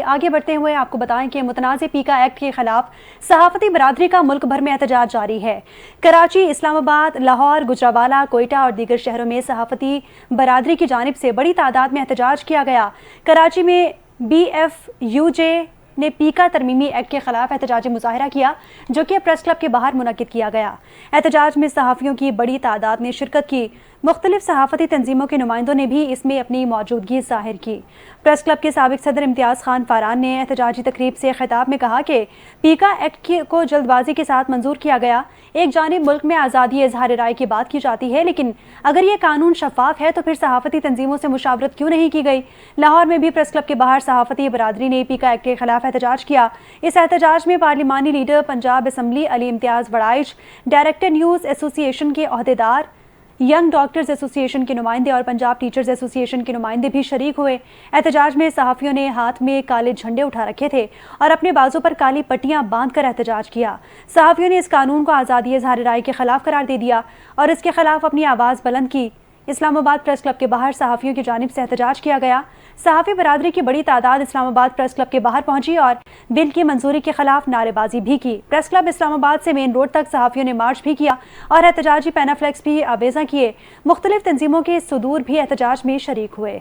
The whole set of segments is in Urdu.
آگے بڑھتے ہوئے آپ کو بتائیں کہ متنازع پیکا ایکٹ کے خلاف صحافتی برادری کا ملک بھر میں احتجاج جاری ہے۔ کراچی، اسلام آباد، لاہور، گجرانوالہ، کوئٹہ اور دیگر شہروں میں صحافتی برادری کی جانب سے بڑی تعداد میں احتجاج کیا گیا۔ کراچی میں BFUJ نے پیکا ترمیمی ایکٹ کے خلاف احتجاجی مظاہرہ کیا جو کہ پریس کلب کے باہر منعقد کیا گیا۔ احتجاج میں صحافیوں کی بڑی تعداد نے شرکت کی۔ مختلف صحافتی تنظیموں کے نمائندوں نے بھی اس میں اپنی موجودگی ظاہر کی۔ پریس کلب کے سابق صدر امتیاز خان فاران نے احتجاجی تقریب سے خطاب میں کہا کہ پیکا ایکٹ کو جلد بازی کے ساتھ منظور کیا گیا۔ ایک جانب ملک میں آزادی اظہار رائے کی بات کی جاتی ہے، لیکن اگر یہ قانون شفاف ہے تو پھر صحافتی تنظیموں سے مشاورت کیوں نہیں کی گئی؟ لاہور میں بھی پریس کلب کے باہر صحافتی برادری نے پیکا ایکٹ کے خلاف احتجاج کیا۔ اس احتجاج میں پارلیمانی لیڈر پنجاب اسمبلی علی امتیاز وڑائچ، ڈائریکٹر نیوز ایسوسی ایشن کے عہدیدار، ینگ ڈاکٹرز ایسوسی ایشن کے نمائندے اور پنجاب ٹیچرز ایسوسی ایشن کے نمائندے بھی شریک ہوئے۔ احتجاج میں صحافیوں نے ہاتھ میں کالے جھنڈے اٹھا رکھے تھے اور اپنے بازو پر کالی پٹیاں باندھ کر احتجاج کیا۔ صحافیوں نے اس قانون کو آزادی اظہار رائے کے خلاف قرار دے دیا اور اس کے خلاف اپنی آواز بلند کی۔ اسلام آباد پریس کلب کے باہر صحافیوں کی جانب سے احتجاج کیا گیا۔ صحافی برادری کی بڑی تعداد اسلام آباد پریس کلب کے باہر پہنچی اور بل کی منظوری کے خلاف نعرے بازی بھی کی۔ پریس کلب اسلام آباد سے مین روڈ تک صحافیوں نے مارچ بھی کیا اور احتجاجی پینافلیکس بھی آویزاں کیے۔ مختلف تنظیموں کے صدور بھی احتجاج میں شریک ہوئے۔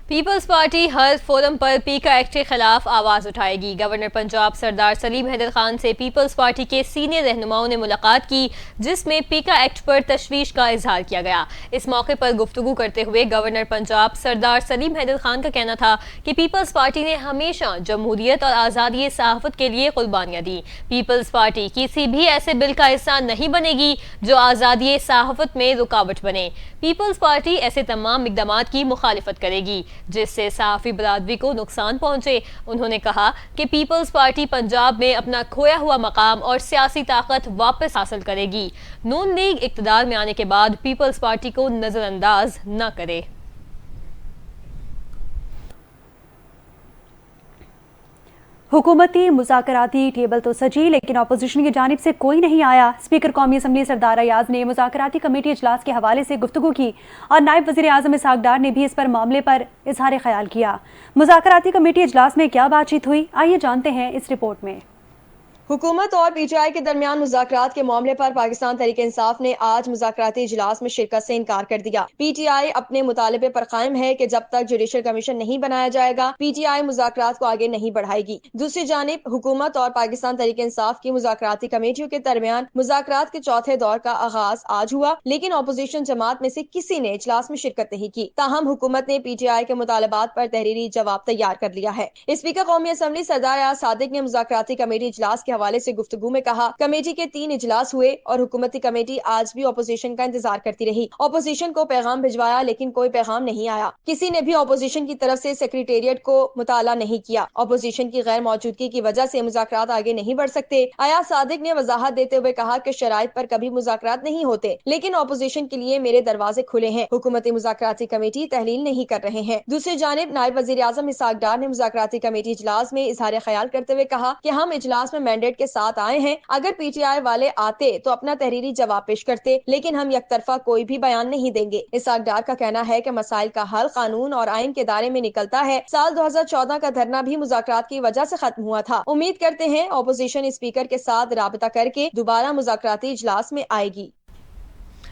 پیپلز پارٹی ہیلتھ فورم پر پیکا ایکٹ کے خلاف آواز اٹھائے گی۔ گورنر پنجاب سردار سلیم حیدر خان سے پیپلز پارٹی کے سینئر رہنماؤں نے ملاقات کی جس میں پیکا ایکٹ پر تشویش کا اظہار کیا گیا۔ اس موقع پر گفتگو کرتے ہوئے گورنر پنجاب سردار سلیم حیدر خان کا کہنا تھا کہ پیپلز پارٹی نے ہمیشہ جمہوریت اور آزادی صحافت کے لیے قربانیاں دیں۔ پیپلز پارٹی کسی بھی ایسے بل کا حصہ نہیں بنے گی جو آزادی صحافت میں رکاوٹ بنے۔ پیپلز پارٹی ایسے تمام اقدامات کی مخالفت کرے گی جس سے صحافی برادری کو نقصان پہنچے۔ انہوں نے کہا کہ پیپلز پارٹی پنجاب میں اپنا کھویا ہوا مقام اور سیاسی طاقت واپس حاصل کرے گی۔ نون لیگ اقتدار میں آنے کے بعد پیپلز پارٹی کو نظر انداز نہ کرے۔ حکومتی مذاکراتی ٹیبل تو سجی لیکن اپوزیشن کی جانب سے کوئی نہیں آیا۔ اسپیکر قومی اسمبلی سردار ایاز نے مذاکراتی کمیٹی اجلاس کے حوالے سے گفتگو کی اور نائب وزیر اعظم اسحاق ڈار نے بھی اس پر معاملے پر اظہار خیال کیا۔ مذاکراتی کمیٹی اجلاس میں کیا بات چیت ہوئی، آئیے جانتے ہیں اس رپورٹ میں۔ حکومت اور PTI کے درمیان مذاکرات کے معاملے پر پاکستان تحریک انصاف نے آج مذاکراتی اجلاس میں شرکت سے انکار کر دیا۔ PTI اپنے مطالبے پر قائم ہے کہ جب تک جوڈیشل کمیشن نہیں بنایا جائے گا PTI مذاکرات کو آگے نہیں بڑھائے گی۔ دوسری جانب حکومت اور پاکستان تحریک انصاف کی مذاکراتی کمیٹیوں کے درمیان مذاکرات کے چوتھے دور کا آغاز آج ہوا، لیکن اپوزیشن جماعت میں سے کسی نے اجلاس میں شرکت نہیں کی۔ تاہم حکومت نے PTI کے مطالبات پر تحریری جواب تیار کر لیا ہے۔ اسپیکر قومی اسمبلی سردار ایاز صادق نے مذاکراتی کمیٹی اجلاس کے حوالے سے گفتگو میں کہا، کمیٹی کے 3 اجلاس ہوئے اور حکومتی کمیٹی آج بھی اپوزیشن کا انتظار کرتی رہی۔ اپوزیشن کو پیغام بھجوایا لیکن کوئی پیغام نہیں آیا۔ کسی نے بھی اپوزیشن کی طرف سے سیکریٹریٹ کو مطالعہ نہیں کیا۔ اپوزیشن کی غیر موجودگی کی وجہ سے مذاکرات آگے نہیں بڑھ سکتے۔ ایاز صادق نے وضاحت دیتے ہوئے کہا کہ شرائط پر کبھی مذاکرات نہیں ہوتے، لیکن اپوزیشن کے لیے میرے دروازے کھلے ہیں۔ حکومتی مذاکراتی کمیٹی تحلیل نہیں کر رہے ہیں۔ دوسری جانب نائب وزیر اعظم اسحاق ڈار نے مذاکراتی کمیٹی اجلاس میں اظہار خیال کرتے ہوئے کہا کہ ہم اجلاس میں مینڈیٹ کے ساتھ آئے ہیں۔ اگر PTI والے آتے تو اپنا تحریری جواب پیش کرتے، لیکن ہم یک طرفہ کوئی بھی بیان نہیں دیں گے۔ اسحاق ڈار کا کہنا ہے کہ مسائل کا حل قانون اور آئین کے دائرے میں نکلتا ہے۔ سال 2014 کا دھرنا بھی مذاکرات کی وجہ سے ختم ہوا تھا۔ امید کرتے ہیں اپوزیشن اسپیکر کے ساتھ رابطہ کر کے دوبارہ مذاکراتی اجلاس میں آئے گی۔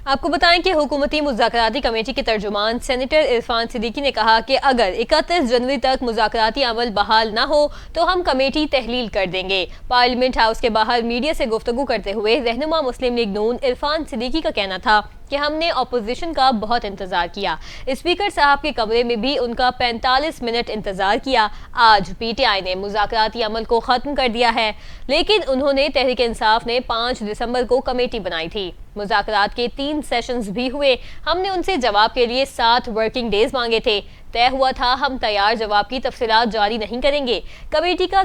آپ کو بتائیں کہ حکومتی مذاکراتی کمیٹی کے ترجمان سینیٹر عرفان صدیقی نے کہا کہ اگر 31 جنوری تک مذاکراتی عمل بحال نہ ہو تو ہم کمیٹی تحلیل کر دیں گے۔ پارلیمنٹ ہاؤس کے باہر میڈیا سے گفتگو کرتے ہوئے رہنما مسلم لیگ نون عرفان صدیقی کا کہنا تھا کہ ہم نے اپوزیشن کا بہت انتظار کیا۔ اسپیکر صاحب کے کمرے میں بھی ان کا 45 منٹ انتظار کیا۔ آج PTI نے مذاکراتی عمل کو ختم کر دیا ہے، لیکن انہوں نے تحریک انصاف نے 5 دسمبر کو کمیٹی بنائی تھی۔ مذاکرات کے 3 سیشنز بھی ہوئے۔ ہم نے ان سے جواب کے لیے 7 ورکنگ ڈیز مانگے تھے۔ طے ہوا تھا ہم تیار جواب کی تفصیلات جاری نہیں کریں گے۔ کمیٹی کا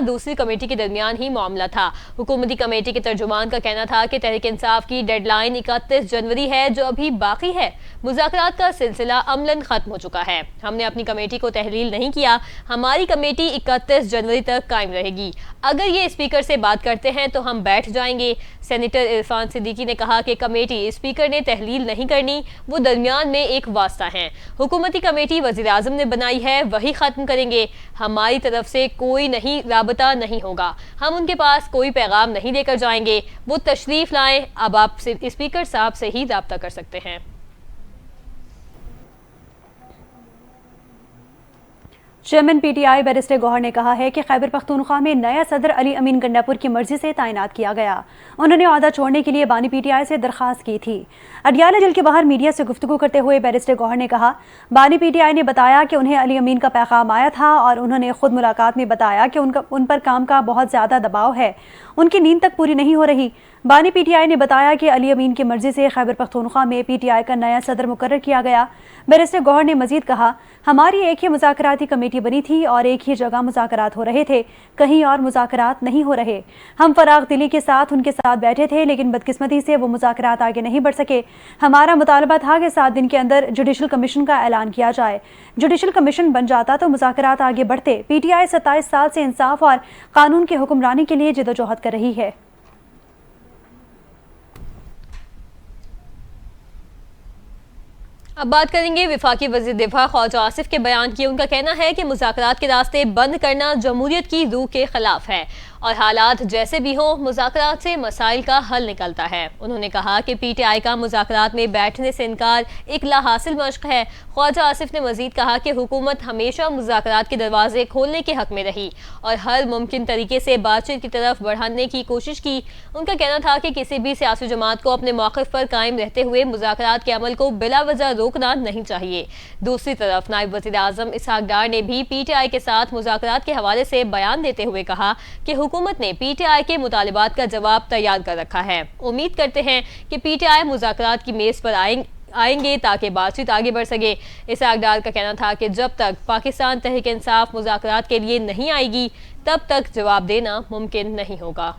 دوسری کمیٹی کے درمیان ہی معاملہ تھا۔ حکومتی کمیٹی کے ترجمان کا کہنا تھا کہ تحریک انصاف کی ڈیڈ لائن 31 جنوری ہے جو ابھی باقی ہے۔ مذاکرات کا سلسلہ عملاً ختم ہو چکا ہے۔ ہم نے اپنی کمیٹی کو تحلیل نہیں کیا۔ ہماری کمیٹی 31 جنوری تک قائم رہے گی۔ اگر یہ اسپیکر سے بات کرتے ہیں تو ہم بیٹھ جائیں گے۔ سینیٹر عرفان صدیقی نے کہا کہ کمیٹی اسپیکر نے تحلیل نہیں کرنی، وہ درمیان میں ایک واسطہ ہیں۔ حکومتی کمیٹی وزیر اعظم نے بنائی ہے، وہی ختم کریں گے۔ ہماری طرف سے کوئی رابطہ نہیں ہوگا۔ ہم ان کے پاس کوئی پیغام نہیں لے کر جائیں گے۔ وہ تشریف لائیں، اب آپ اسپیکر صاحب سے ہی رابطہ کر سکتے ہیں۔ Chairman PTI barrister Gohar نے کہا ہے کہ خیبر پختونخوا میں نیا صدر علی امین گنڈاپور کی مرضی سے تعینات کیا گیا۔ انہوں نے عہدہ چھوڑنے کے لیے بانی پی ٹی آئی سے درخواست کی تھی۔ اڈیالہ جیل کے باہر میڈیا سے گفتگو کرتے ہوئے بیرسٹر گوہر نے کہا، بانی پی ٹی آئی نے بتایا کہ انہیں علی امین کا پیغام آیا تھا اور انہوں نے خود ملاقات میں بتایا کہ ان پر کام کا بہت زیادہ دباؤ ہے، ان کی نیند تک پوری نہیں ہو رہی۔ بانی پی ٹی آئی نے بتایا کہ علی امین کی مرضی سے خیبر پختونخوا میں پی ٹی آئی کا نیا صدر مقرر کیا گیا۔ بیرسٹر گوہر نے مزید کہا، ہماری ایک ہی مذاکراتی کمیٹی بنی تھی اور ایک ہی جگہ مذاکرات ہو رہے تھے، کہیں اور مذاکرات نہیں ہو رہے۔ ہم فراغ دلی کے ساتھ ان کے ساتھ بیٹھے تھے، لیکن بدقسمتی سے وہ مذاکرات آگے نہیں بڑھ سکے۔ ہمارا مطالبہ تھا کہ 7 دن کے اندر جوڈیشل کمیشن کا اعلان کیا جائے۔ جوڈیشل کمیشن بن جاتا تو مذاکرات آگے بڑھتے۔ پی ٹی آئی 27 سال سے انصاف اور قانون کی حکمرانی کے لیے جدوجہد کر رہی ہے۔ اب بات کریں گے وفاقی وزیر دفاع خواجہ آصف کے بیان کی۔ ان کا کہنا ہے کہ مذاکرات کے راستے بند کرنا جمہوریت کی روح کے خلاف ہے اور حالات جیسے بھی ہوں مذاکرات سے مسائل کا حل نکلتا ہے۔ انہوں نے کہا کہ پی ٹی آئی کا مذاکرات میں بیٹھنے سے انکار ایک لا حاصل مشق ہے۔ خواجہ آصف نے مزید کہا کہ حکومت ہمیشہ مذاکرات کے دروازے کھولنے کے حق میں رہی اور ہر ممکن طریقے سے بات چیت کی طرف بڑھانے کی کوشش کی۔ ان کا کہنا تھا کہ کسی بھی سیاسی جماعت کو اپنے موقف پر قائم رہتے ہوئے مذاکرات کے عمل کو بلا وجہ روکنا نہیں چاہیے۔ دوسری طرف نائب وزیر اعظم اسحاق ڈار نے بھی پی ٹی آئی کے ساتھ مذاکرات کے حوالے سے بیان دیتے ہوئے کہا کہ حکومت نے پی ٹی آئی کے مطالبات کا جواب تیار کر رکھا ہے۔ امید کرتے ہیں کہ پی ٹی آئی مذاکرات کی میز پر آئیں گے تاکہ بات چیت آگے بڑھ سکے۔ اسحاق ڈار کا کہنا تھا کہ جب تک پاکستان تحریک انصاف مذاکرات کے لیے نہیں آئے گی تب تک جواب دینا ممکن نہیں ہوگا۔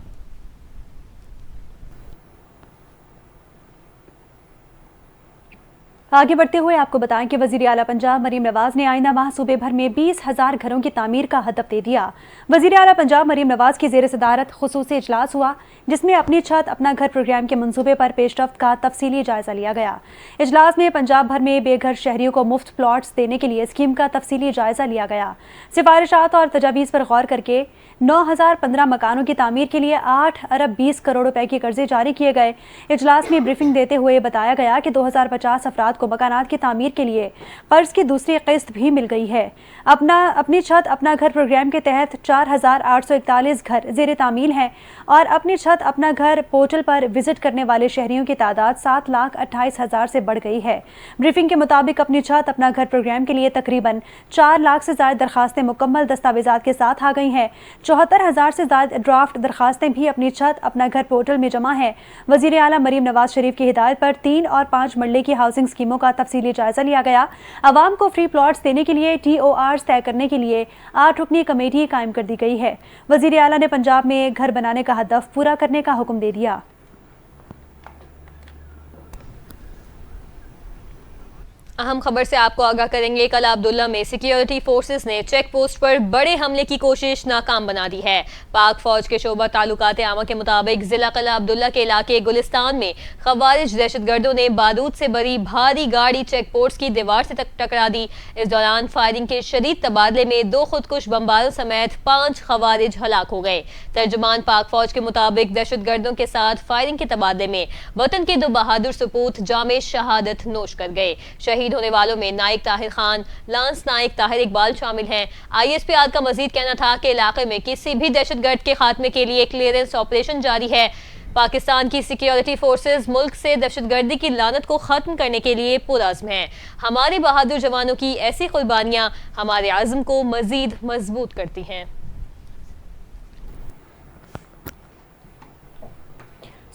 آگے بڑھتے ہوئے آپ کو بتائیں کہ وزیر اعلیٰ پنجاب مریم نواز نے آئندہ ماہ صوبے بھر میں 20,000 گھروں کی تعمیر کا ہدف دے دیا۔ وزیر اعلیٰ پنجاب مریم نواز کی زیر صدارت خصوصی اجلاس ہوا جس میں اپنی چھت اپنا گھر پروگرام کے منصوبے پر پیش رفت کا تفصیلی جائزہ لیا گیا۔ اجلاس میں پنجاب بھر میں بے گھر شہریوں کو مفت پلاٹس دینے کے لیے اسکیم کا تفصیلی جائزہ لیا گیا۔ سفارشات اور تجاویز پر غور کر کے 9,015 مکانوں کی تعمیر کے لیے 8 ارب 20 کروڑ روپے کے قرضے جاری کیے گئے۔ اجلاس میں بریفنگ دیتے ہوئے بتایا گیا کہ 2050 افراد کو مکانات کی تعمیر کے لیے قرض کی دوسری قسط بھی مل گئی ہے۔ اپنی چھت اپنا گھر پروگرام کے تحت 4,841 گھر زیر تعمیل ہیں اور اپنی چھت اپنا گھر پورٹل پر وزٹ کرنے والے شہریوں کی تعداد 7,28,000 سے بڑھ گئی ہے۔ بریفنگ کے مطابق اپنی چھت اپنا گھر پروگرام کے لیے تقریباً 4 لاکھ سے زائد درخواستیں مکمل دستاویزات کے ساتھ آ گئی ہیں۔ 74,000 سے زائد ڈرافٹ درخواستیں بھی اپنی چھت اپنا گھر پورٹل میں جمع ہیں۔ وزیر اعلیٰ مریم نواز شریف کی ہدایت پر 3 اور 5 مرلے کی ہاؤسنگ اسکیموں کا تفصیلی جائزہ لیا گیا۔ عوام کو فری پلاٹس دینے کے لیے ٹی او آرز طے کرنے کے لیے 8 رکنی کمیٹی قائم کر دی گئی ہے۔ وزیر اعلیٰ نے پنجاب میں گھر بنانے کا ہدف پورا کرنے کا حکم دے دیا۔ اہم خبر سے آپ کو آگاہ کریں گے۔ قلعہ عبداللہ میں سیکیورٹی فورسز نے چیک پوسٹ پر بڑے حملے کی کوشش ناکام بنا دی ہے۔ پاک فوج کے شعبہ تعلقات عامہ کے مطابق ضلع قلعہ عبداللہ کے علاقے گلستان میں خوارج دہشت گردوں نے بارود سے بھری بھاری گاڑی چیک پوسٹ کی دیوار سے ٹکرا دی۔ اس دوران فائرنگ کے شدید تبادلے میں 2 خودکش بمباروں سمیت 5 خوارج ہلاک ہو گئے۔ ترجمان پاک فوج کے مطابق دہشت گردوں کے ساتھ فائرنگ کے تبادلے میں وطن کے 2 بہادر سپوت جامع شہادت نوش کر گئے۔ شہید ہونے والوں میں نائک طاہر خان، لانس نائک طاہر اقبال شامل ہیں۔ آئی ایس پی آر کا مزید کہنا تھا کہ علاقے میں کسی بھی دہشت گرد کے خاتمے کے لیے کلیئرنس آپریشن جاری ہے۔ پاکستان کی سیکیورٹی فورسز ملک سے دہشت گردی کی لعنت کو ختم کرنے کے لیے پرعزم ہیں۔ ہمارے بہادر جوانوں کی ایسی قربانیاں ہمارے عزم کو مزید مضبوط کرتی ہیں۔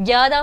11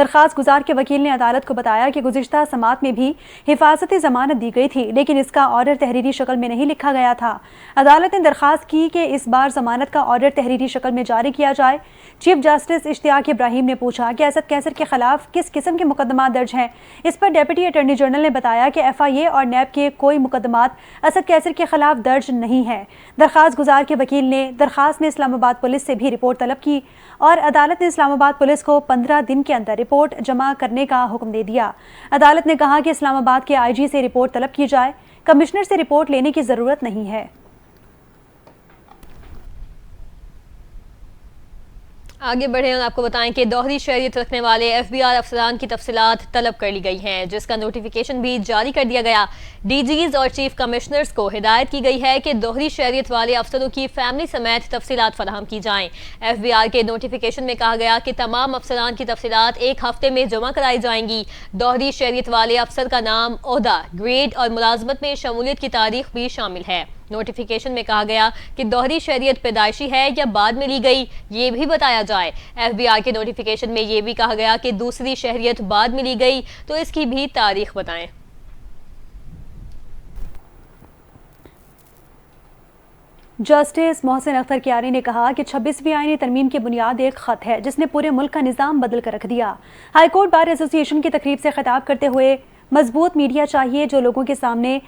درخواست گزار کے وکیل نے عدالت کو بتایا کہ گزشتہ سماعت میں بھی حفاظتی ضمانت دی گئی تھی، لیکن اس کا آرڈر تحریری شکل میں نہیں لکھا گیا تھا۔ عدالت نے درخواست کی کہ اس بار ضمانت کا آرڈر تحریری شکل میں جاری کیا جائے۔ چیف جسٹس اشتیاق ابراہیم نے پوچھا کہ اسد کیسر کے خلاف کس قسم کے مقدمات درج ہیں۔ اس پر ڈیپٹی اٹارنی جنرل نے بتایا کہ FIA اور نیب کے کوئی مقدمات اسد کیسر کے خلاف درج نہیں ہیں۔ درخواست گزار کے وکیل نے درخواست میں اسلام آباد پولیس سے بھی رپورٹ طلب کی اور عدالت نے اسلام آباد پولیس کو 15 دن کے اندر رپورٹ جمع کرنے کا حکم دے دیا۔ عدالت نے کہا کہ اسلام آباد کے IG سے رپورٹ طلب کی جائے، کمشنر سے رپورٹ لینے کی ضرورت نہیں ہے۔ آگے بڑھیں اور آپ کو بتائیں کہ دوہری شہریت رکھنے والے FBI افسران کی تفصیلات طلب کر لی گئی ہیں، جس کا نوٹیفیکیشن بھی جاری کر دیا گیا۔ DGs اور چیف کمشنرز کو ہدایت کی گئی ہے کہ دوہری شہریت والے افسروں کی فیملی سمیت تفصیلات فراہم کی جائیں۔ FBI کے نوٹیفیکیشن میں کہا گیا کہ تمام افسران کی تفصیلات ایک ہفتے میں جمع کرائی جائیں گی۔ دوہری شہریت والے افسر کا نام، عہدہ، گریڈ اور ملازمت میں شمولیت کی تاریخ بھی شامل ہے۔ نوٹیفیکیشن میں کہا گیا کہ دوہری شہریت پیدائشی ہے یا بعد میں لی گئی، یہ بھی بتایا جائے۔ FBI کے نوٹیفیکیشن میں یہ بھی کہا گیا کہ دوسری شہریت بعد میں لی گئی تو اس کی بھی تاریخ بتائیں۔ جسٹس محسن اختر کیانی نے کہا کہ 26ویں آئینی ترمیم کی بنیاد ایک خط ہے جس نے پورے ملک کا نظام بدل کر رکھ دیا۔ ہائی کورٹ بار ایسوسی ایشن کی تقریب سے خطاب کرتے ہوئے مضبوط میڈیا چاہیے جو لوگوں کے سامنے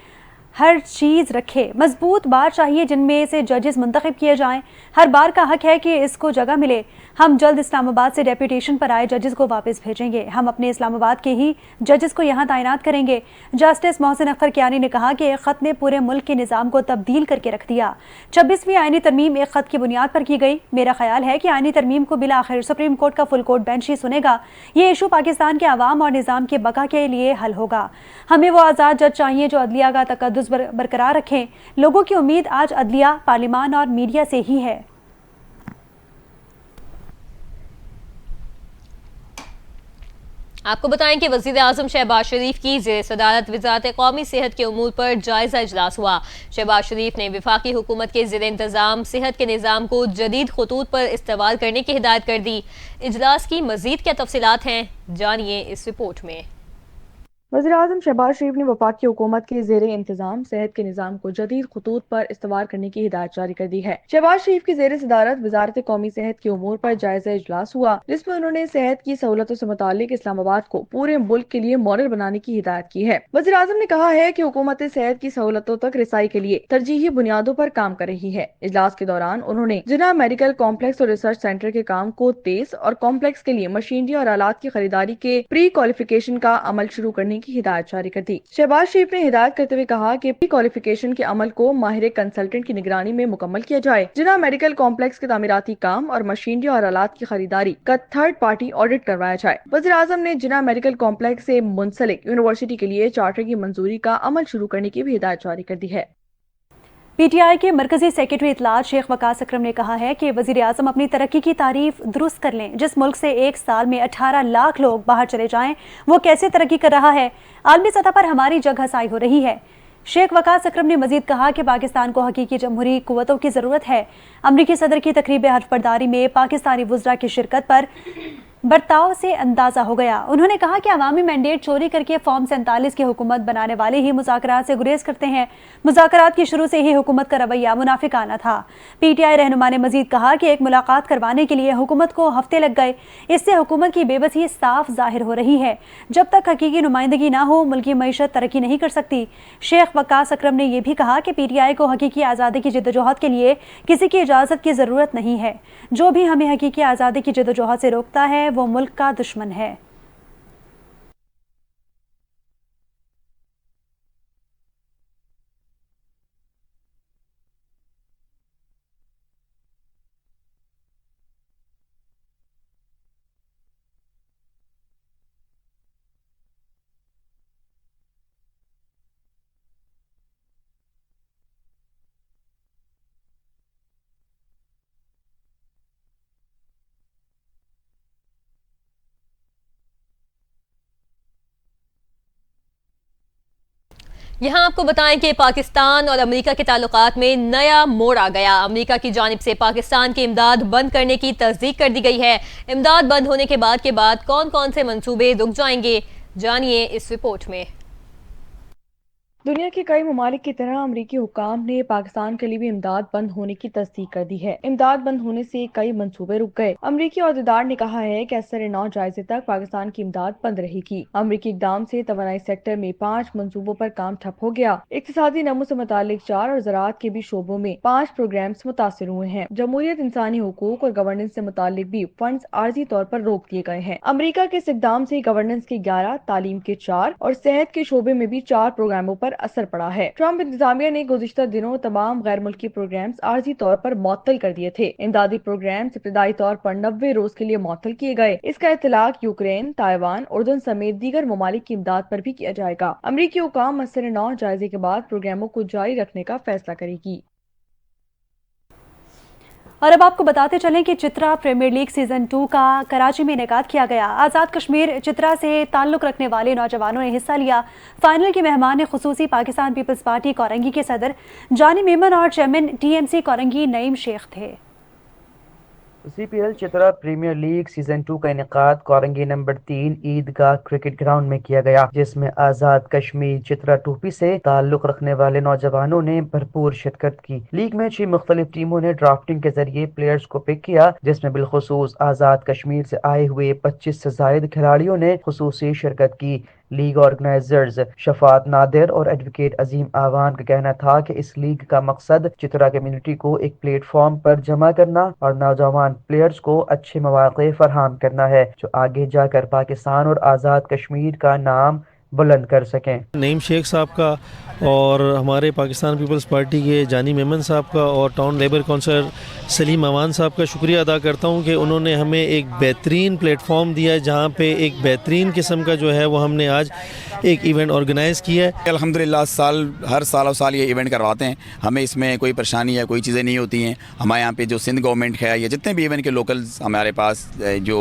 ہر چیز رکھے، مضبوط بار چاہیے جن میں سے ججز منتخب کیے جائیں، ہر بار کا حق ہے کہ اس کو جگہ ملے۔ ہم جلد اسلام آباد سے ڈیپوٹیشن پر آئے ججز کو واپس بھیجیں گے، ہم اپنے اسلام آباد کے ہی ججز کو یہاں تعینات کریں گے۔ جسٹس محسن اختر کیانی نے کہا کہ ایک خط نے پورے ملک کے نظام کو تبدیل کر کے رکھ دیا۔ 26ویں آئینی ترمیم ایک خط کی بنیاد پر کی گئی۔ میرا خیال ہے کہ آئینی ترمیم کو بالآخر سپریم کورٹ کا فل کورٹ بینچ ہی سنے گا۔ یہ ایشو پاکستان کے عوام اور نظام کے بقا کے لیے حل ہوگا۔ ہمیں وہ آزاد جج چاہیے جو عدلیہ کا تقدس برقرار رکھیں۔ لوگوں کی امید آج عدلیہ، پارلیمان اور میڈیا سے ہی ہے۔ آپ کو بتائیں کہ وزیر اعظم شہباز شریف کی زیر صدارت وزارت قومی صحت کے امور پر جائزہ اجلاس ہوا۔ شہباز شریف نے وفاقی حکومت کے زیر انتظام صحت کے نظام کو جدید خطوط پر استوار کرنے کی ہدایت کر دی۔ اجلاس کی مزید کیا تفصیلات ہیں، جانیے اس رپورٹ میں۔ وزیر اعظم شہباز شریف نے وفاقی حکومت کے زیر انتظام صحت کے نظام کو جدید خطوط پر استوار کرنے کی ہدایت جاری کر دی ہے۔ شہباز شریف کی زیر صدارت وزارت قومی صحت کے امور پر جائزہ اجلاس ہوا، جس میں انہوں نے صحت کی سہولتوں سے متعلق اسلام آباد کو پورے ملک کے لیے ماڈل بنانے کی ہدایت کی ہے۔ وزیر اعظم نے کہا ہے کہ حکومت صحت کی سہولتوں تک رسائی کے لیے ترجیحی بنیادوں پر کام کر رہی ہے۔ اجلاس کے دوران انہوں نے جناح میڈیکل کمپلیکس اور ریسرچ سینٹر کے کام کو تیز اور کمپلیکس کے لیے مشینری اور آلات کی خریداری کے پری کوالیفیکیشن کا عمل شروع کرنے کی ہدایت جاری کر دی۔ شہباز شریف نے ہدایت کرتے ہوئے کہا کہ پری کوالیفیکیشن کے عمل کو ماہر کنسلٹنٹ کی نگرانی میں مکمل کیا جائے۔ جناح میڈیکل کمپلیکس کے تعمیراتی کام اور مشینری اور آلات کی خریداری کا تھرڈ پارٹی آڈٹ کروایا جائے۔ وزیر اعظم نے جناح میڈیکل کمپلیکس سے منسلک یونیورسٹی کے لیے چارٹر کی منظوری کا عمل شروع کرنے کی بھی ہدایت جاری کر دی ہے۔ PTI کے مرکزی سیکرٹری اطلاعات شیخ وقاص اکرم نے کہا ہے کہ وزیر اعظم اپنی ترقی کی تعریف درست کر لیں۔ جس ملک سے ایک سال میں 18 لاکھ لوگ باہر چلے جائیں وہ کیسے ترقی کر رہا ہے؟ عالمی سطح پر ہماری جگہ سائی ہو رہی ہے۔ شیخ وقاص اکرم نے مزید کہا کہ پاکستان کو حقیقی جمہوری قوتوں کی ضرورت ہے۔ امریکی صدر کی تقریب حلف برداری میں پاکستانی وزراء کی شرکت پر برتاؤ سے اندازہ ہو گیا۔ انہوں نے کہا کہ عوامی مینڈیٹ چوری کر کے فارم 47 کی حکومت بنانے والے ہی مذاکرات سے گریز کرتے ہیں۔ مذاکرات کی شروع سے ہی حکومت کا رویہ منافقانہ تھا۔ PTI رہنما نے مزید کہا کہ ایک ملاقات کروانے کے لیے حکومت کو ہفتے لگ گئے۔ اس سے حکومت کی بے بسی صاف ظاہر ہو رہی ہے۔ جب تک حقیقی نمائندگی نہ ہو ملکی معیشت ترقی نہیں کر سکتی۔ شیخ وقاص اکرم نے یہ بھی کہا کہ PTI کو حقیقی آزادی کی جدوجہد کے لیے کسی کی اجازت کی ضرورت نہیں ہے۔ جو بھی ہمیں حقیقی آزادی کی جدوجہد سے روکتا ہے وہ ملک کا دشمن ہے۔ یہاں آپ کو بتائیں کہ پاکستان اور امریکہ کے تعلقات میں نیا موڑ آ گیا۔ امریکہ کی جانب سے پاکستان کی امداد بند کرنے کی تصدیق کر دی گئی ہے۔ امداد بند ہونے کے بعد کون کون سے منصوبے رک جائیں گے، جانیے اس رپورٹ میں۔ دنیا کے کئی ممالک کی طرح امریکی حکام نے پاکستان کے لیے بھی امداد بند ہونے کی تصدیق کر دی ہے۔ امداد بند ہونے سے کئی منصوبے رک گئے۔ امریکی عہدیدار نے کہا ہے کہ اثر 9 جائزے تک پاکستان کی امداد بند رہے گی۔ امریکی اقدام سے توانائی سیکٹر میں 5 منصوبوں پر کام ٹھپ ہو گیا۔ اقتصادی نمو سے متعلق 4 اور زراعت کے بھی شعبوں میں 5 پروگرامز متاثر ہوئے ہیں۔ جمہوریت، انسانی حقوق اور گورننس سے متعلق بھی فنڈز عارضی طور پر روک دیے گئے ہیں۔ امریکہ کے اس اقدام سے گورننس کے 11، تعلیم کے 4 اور صحت کے شعبے میں بھی 4 پروگراموں پر اثر پڑا ہے۔ ٹرمپ انتظامیہ نے گزشتہ دنوں تمام غیر ملکی پروگرامز عارضی طور پر معطل کر دیے تھے۔ امدادی پروگرامز ابتدائی طور پر 90 روز کے لیے معطل کیے گئے۔ اس کا اطلاق یوکرین، تائیوان، اردن سمیت دیگر ممالک کی امداد پر بھی کیا جائے گا۔ امریکی حکام اثر 9 جائزے کے بعد پروگراموں کو جاری رکھنے کا فیصلہ کرے گی۔ اور اب آپ کو بتاتے چلیں کہ چترا پریمیئر لیگ سیزن 2 کا کراچی میں انعقاد کیا گیا۔ آزاد کشمیر چترا سے تعلق رکھنے والے نوجوانوں نے حصہ لیا۔ فائنل کے مہمان خصوصی پاکستان پیپلز پارٹی کورنگی کے صدر جانی میمن اور چیئرمین TMC کورنگی نعیم شیخ تھے۔ CPL چترا پریمیئر لیگ سیزن 2 کا انعقاد کورنگی نمبر 3 عیدگاہ کرکٹ گراؤنڈ میں کیا گیا، جس میں آزاد کشمیر چترا ٹوپی سے تعلق رکھنے والے نوجوانوں نے بھرپور شرکت کی۔ لیگ میں 6 مختلف ٹیموں نے ڈرافٹنگ کے ذریعے پلیئرز کو پک کیا، جس میں بالخصوص آزاد کشمیر سے آئے ہوئے 25 سے زائد کھلاڑیوں نے خصوصی شرکت کی۔ لیگ آرگنائزرز شفاعت نادر اور ایڈوکیٹ عظیم آوان کا کہنا تھا کہ اس لیگ کا مقصد چترا کمیونٹی کو ایک پلیٹ فارم پر جمع کرنا اور نوجوان پلیئرز کو اچھے مواقع فراہم کرنا ہے، جو آگے جا کر پاکستان اور آزاد کشمیر کا نام بلند کر سکیں۔ نعیم شیخ صاحب کا اور ہمارے پاکستان پیپلز پارٹی کے جانی میمن صاحب کا اور ٹاؤن لیبر کونسلر سلیم امان صاحب کا شکریہ ادا کرتا ہوں کہ انہوں نے ہمیں ایک بہترین پلیٹ فارم دیا ہے، جہاں پہ ایک بہترین قسم کا جو ہے وہ ہم نے آج ایک ایونٹ آرگنائز کیا ہے۔ الحمدللہ ہر سال یہ ایونٹ کرواتے ہیں، ہمیں اس میں کوئی پریشانی یا کوئی چیزیں نہیں ہوتی ہیں۔ ہمارے یہاں پہ جو سندھ گورنمنٹ ہے یا جتنے بھی ایونٹ کے لوکلز ہمارے پاس جو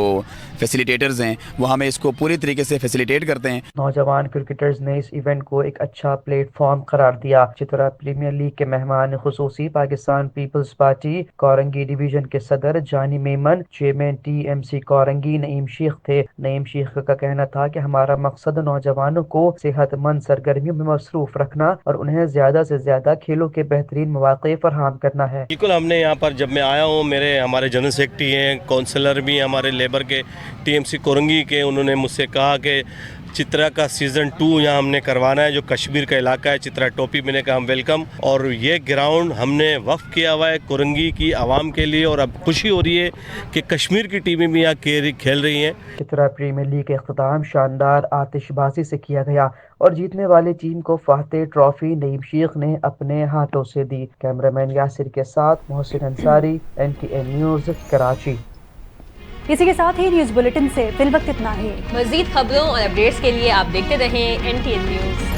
فیسیلیٹیٹرز ہیں وہ ہمیں اس کو پوری طریقے سے فیسیلیٹیٹ کرتے ہیں۔ نوجوان کرکٹرز نے اس ایونٹ کو ایک اچھا پلیٹ فارم قرار دیا۔ چترا پریمیئر لیگ کے مہمان خصوصی پاکستان پیپلز پارٹی کورنگی ڈویژن کے صدر جانی میمن، چیئرمین TMC کورنگی نعیم شیخ تھے۔ نعیم شیخ کا کہنا تھا کہ ہمارا مقصد نوجوانوں کو صحت مند سرگرمیوں میں مصروف رکھنا اور انہیں زیادہ سے زیادہ کھیلوں کے بہترین مواقع فراہم کرنا ہے۔ بالکل، ہم نے یہاں پر جب میں آیا ہوں، ہمارے جنرل سیکرٹری ہیں، کونسلر بھی ہیں ہمارے لیبر کے TMC کورنگی کے، انہوں نے مجھ سے کہا کہ چترا کا سیزن 2 یہاں ہم نے کروانا ہے، جو کشمیر کا علاقہ ہے چترا ٹوپی، میں نے کہا ہم ویلکم، اور یہ گراؤنڈ ہم نے وقف کیا ہوا ہے کورنگی کی عوام کے لیے، اور اب خوشی ہو رہی ہے کہ کشمیر کی ٹیمیں بھی یہاں کھیل رہی ہیں۔ چترا پریمیئر لیگ کا اختتام شاندار آتش بازی سے کیا گیا اور جیتنے والی ٹیم کو فاتح ٹرافی نعیم شیخ نے اپنے ہاتھوں سے دی۔ کیمرامین یاسر کے ساتھ محسن انصاری، NTA نیوز، کراچی۔ اسی کے ساتھ ہی نیوز بلیٹن سے فی الوقت اتنا ہی۔ مزید خبروں اور اپڈیٹس کے لیے آپ دیکھتے رہیں NTA نیوز۔